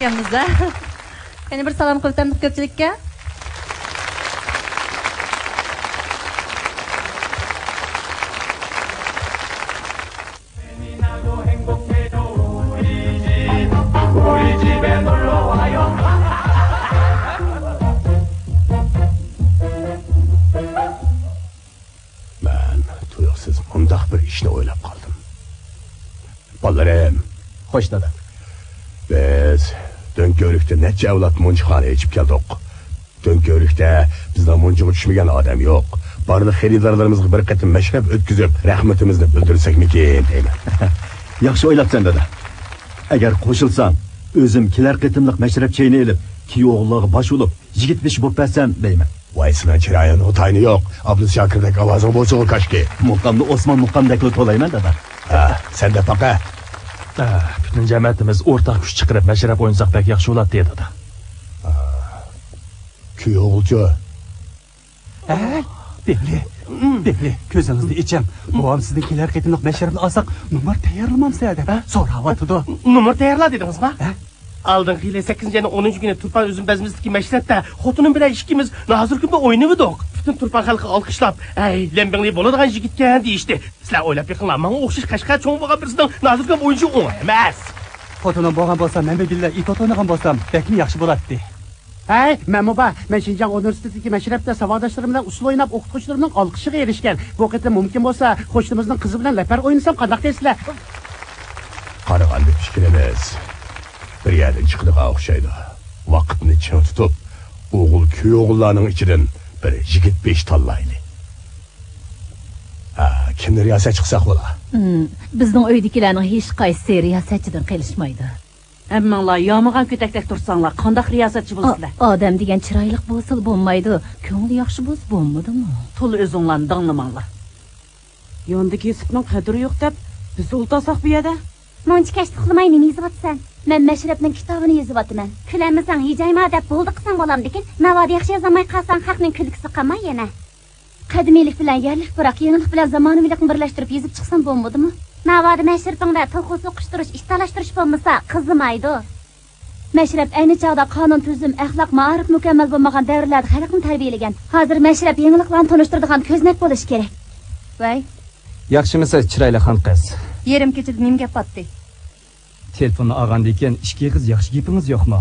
Yanımızda. Yani bir salam ko'tardik ko'pchilikka. Ben tuyuqsiz mundaq bir ishni o'ylab qoldim. Bolalarım, Hoş dada. biz Döngörük'te neçe avlat munchxona içip keldik. Döngörük'te bizden munchiga tushmagan odam yo'q. Barliq xaridorlarimizga bir qatim mashrab o'tkazib, rahmatimizni bildirsakmikin deyman. Yaxshi o'ylabsan dada. Agar qo'shilsam, o'zim kelar qitimliq mashrab chayni elib, kuyovlarga bosh bo'lib, yigit besh bo'lib bersam deyman. Voy sinan chiroying o'tayni yo'q. Abdus Shakirdek ovozing bo'lsa u kashki. Muqamni Osmon muqamdakli to'layman dada. Ha, senda paqa. Bütün cəmiyyətimiz ortaq güç çıxırıb məşrəb oyunsaq bək yaxşı olar deyə dada. Kuyovulcu. Devli, közünüzde içem. Babam sizinkiler ketimlik meşrebini alsak, numar tayarlamam seyade. Sonra hava tudu. Numar tayarla dediniz mi? Aldın hile 8. ayının 10. günü Turpan üzüm bezimizdeki meşrepte xotunun bile işkimiz nazır günde oynadık. Bütün Turpan halkı alkışlap, ey lembinli boladıgan jigitken deyişti. Sizler oylap yakınlar, bana okşiş kaşka çoğun bağa birisinin nazır gün oyuncu oynayamaz. Xotunun boğan bolsam, men billah itot oynagan bolsam, belki yaxşı bolatdı. Hey, men baba, men Şinjan Üniversitesi'ndeki meşrepte savadaşlarımdan usul oynap okutuşlarımdan alkışıga erişken. Bu vakit mümkün bolsa, hoşluğumuzun kızı bilen leper oynasam qandaq deysizler. Qarıgan bir fikrimiz. Bir yerden çıktığa o'xshaydi. Vaqtni ching tutib, o'g'il kuyo'g'illarning ichidan bir yigit besh tanlayli. Kimni riyosat chiqsaq bo'la? Bizning uydagilarning hech qaysi riyosatchidan qilishmaydi. Emmanglar yağmagan kötektek tursanlar, qandaq riyasatçı bo'lsizlar. Odam degan chiroyli bo'lsa bo'lmaydi, ko'ngli yaxshi bo'lsa bo'lmadimi? Tul o'zinglarni danglamanglar. Yondagi Yusufning qadri yo'q deb biz ultasak bu yerda. Muncha kash tuxlamay nima yozyapsan? Men Mashrabning kitobini yozyapman. Kulamizang hijayma deb bo'ldi qilsang bo'lamdikin. Navoda yaxshi yozmay qolsang haqning kulgisi qolmay yana. Qadimiylik bilan yerlik biroq yenilik bilan zamonaviylikni birlashtirib yozib chiqsam bo'lmadimi? Navoda Mashrabingda to'xus o'qishtirish, istalashtirish bo'lmasa qizimaydi. Mashrab ayni chog'da qonun tuzum, axloq, ma'rif mukammal bo'lmagan davrlarda xalqni tarbiyalagan. Hozir Mashrab yangiliklarni tanishtiradigan ko'znak bo'lish kerak. Voy, Yaxshimisiz, chiroyli xon qiz? yerim kechida nim gap otdi. Telefonni olgandan keyin ishga qiz yaxshi gapingiz yo'qmi?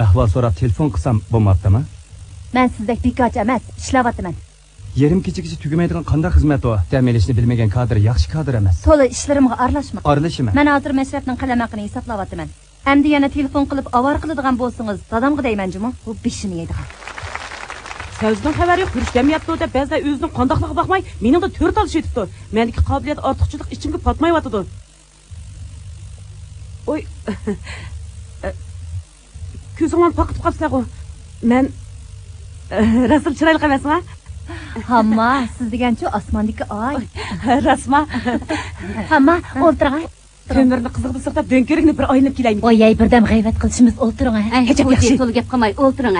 Ahvol so'rab telefon qilsam bo'lmabdimi? Men sizdek bekorchi emas, ishlayapman. Yerim kechagacha tugamaydigan qanday xizmat o? Ta'minlashni bilmagan kadr yaxshi kadr emas. To'la ishlarimga aralashma. Aralashma. Men hozir Mashrabning qalamaqini hisoblayapman. Endi yana telefon qilib avar qiladigan bo'lsangiz, dadamga deymanjimi? Bu beshini yeydigan. Sözden xabar yo'q, yurishgamyapti deb ba'zida o'zining qandoqligiga baxmay, meningda to'rt olish etibdi. Mendagi qobiliyat ortiqchilik ichimga patmayotdi. Oy. Ko'zingdan paqib qolsa-ku. Men rasul chiroyli emasmi? Hamma, siz degancha osmondagi oy. Rasma. Hamma o'ltiring. Ko'mirni qiziqdi sirtab dönkerikni bir oylanib kelaymi? Voy, birdam g'ayvat qilishimiz o'ltiring. Hech yaxshi to'l gap qilmay o'ltiring.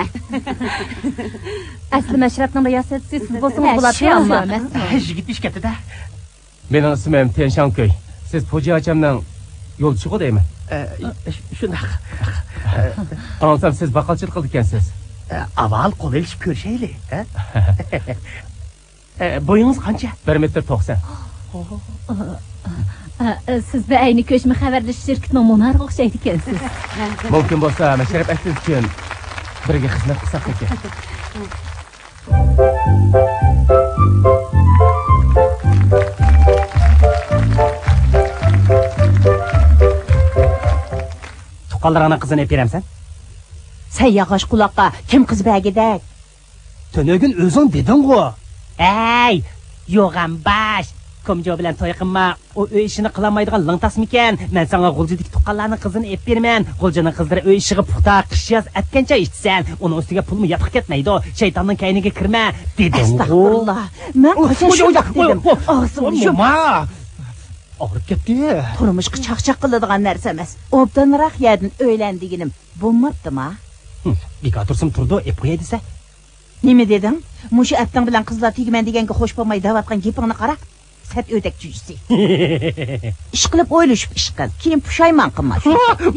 Asli Mashrabning riyosatchisi siz bo'lsangiz bo'ladi, ammo Jigit ish ketdi-da. Mening ismim Tenshanköy. Siz Po'ja achamning yo'lchisi deyman. Shundaq. Ansam siz baqalchilik qildi ekansiz. Aval qo'l elishib ko'rishaylik, ha? Bo'yingiz qancha? 1.90 m. siz bu ayni ko'chma xabarlash shirkatining monarxiga o'xshaydi ekansiz. Mumkin bo'lsa, mashrab aktiv uchun birga xizmat qilsak ekan. Tuqqanlarning qizini beramsan? Sen yağaş kulakka kim kız belgedek? Tönögün özün dedin-ku. Ey, yo'g'am baş. Komjo bilan to'y qilma. O uy ishini qilamaydigan langtasmikan. Men senga G'uljidik tuqqanlarning qizini ep berman. G'uljining qizlari uy ishiga puxta qish yoz atgancha ichsan, uning ustiga pulmi yotiq ketmaydi. Shaytonning kayniga kirma dedim. Astagfirullah. Men qachon shunday dedim? Og'zimni yuma. Og'rib ketdi. Turmushga chaqchaq qiladigan narsa emas. Obdanroq yerdan o'ylandiginim bo'lmabdimi? Bekor tursam turdi, ep qo'yay desa. Nima dedim? Mushu aptang bilan qizlar tegman deganga xo'sh bo'lmay davatgan gapingni qara. Sət ödək cücüsü. İş qılıb o'ylashib ish qil. Keyin pushaymon qilma.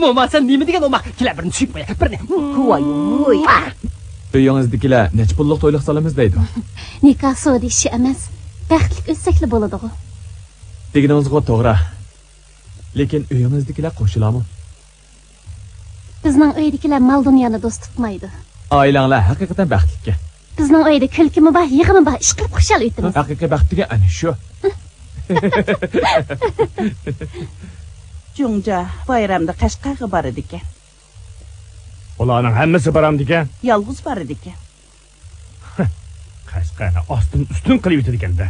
Mo'ma sen nima degan o'ma? Kelar birini tushib qo'y. Birini. Voy. Uyingizdagilar nech pullik to'yliq solamiz deydi. Nikoh savdo ishi emas. Baxtli o'tsakli bo'ladi-ku. Deganingizga to'g'ri. Lekin uyingizdagilar qo'shilami? Bizning uydagilar mol dunyoni do'st tutmaydi. Oilanglar haqiqatan baxtli. Bizning uyda kulkimi bor, yig'imi bor, ish qilib xushal o'tamiz. Haqiqiy baxtiga ana shu. Junja bayramda Qashqarga bor edi ekan. Ularning hammasi baramdi ekan. Yolg'iz bor edi ekan. Qashqarni ostin ustun qilib o'tadi ekanda.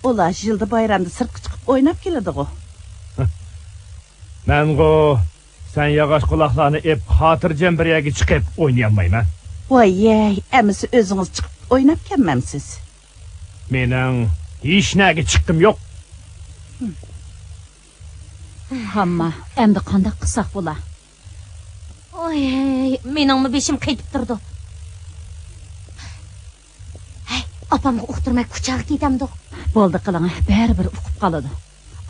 Ular yilda bayramda sirtqa chiqib o'ynab keladi-ku. Men-go sen yog'och quloqlarni ep xotirjam bir yerga chiqib o'ynay olmayman. Voy, amisi o'zingiz chiqib o'ynab kelmamsiz. Mening hech naga chiqdim yo'q. Hamma, endi qanday qilsak bo'lar? Oy, meningmi beshim qaytib turdi. Hey, opamga uqtirmay kuchaga ketamdi. Bo'ldi qiling, baribir uqib qoladi.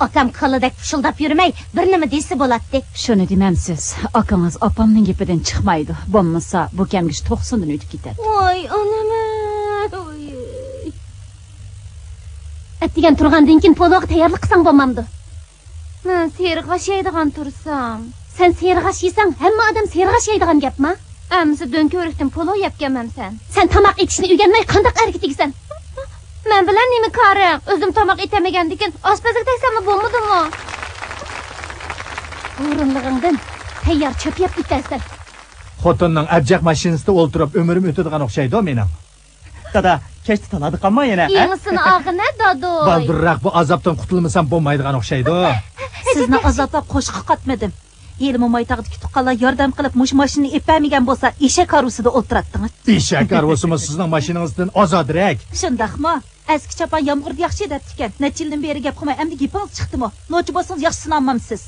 Akam qalidek pushildab yurmay, bir nima desa bo'ladi. Shuni demamsiz. Akangiz opamning gapidan chiqmaydi. Bo'lmasa, bu kamgish 90 dan o'tib ketadi. Voy, onam. Atdigan turgandan keyin poloq tayyorlik qilsang bo'lmamdi. Men serg'ash yeydigan tursam. Sen serg'ash yesang, hamma odam serg'ash yeydigan gapmi? Amsi do'nko'rikdan poloq yeb kelmamsan. Sen tomoq etishni o'rganmay qanday harakat qilasan? Men bilan nima qaring? O'zim tomoq etamagandikin, oshpazlik taysammi bo'lmadimi? O'rinlig'ingdan tayyor cho'p yeb o'tasan. Xotinning abjaq mashinasida o'ltirib umrim o'tadigan o'xshaydi mening. Dada, kechdi taladi qolma yana. Yemisini og'ina dodoy. Baldirroq bu azobdan qutulmasam bo'lmaydigan o'xshaydi. Sizni azobga qo'shqa qatmadim. Yel mo'maytag'dagi tuqqanlar yordam qilib mush mashinani epamagan bo'lsa, eshak arusida o'tiratdingiz. Eshak arusimi sizning mashinangizdan ozodroq. Shundaqmi? Eski chapan yomg'irda yaxshi debdi ekan. Necha yildan beri gap qilmay, endi gapingiz chiqdimi? Nochi bo'lsangiz yaxshi sinolmamsiz.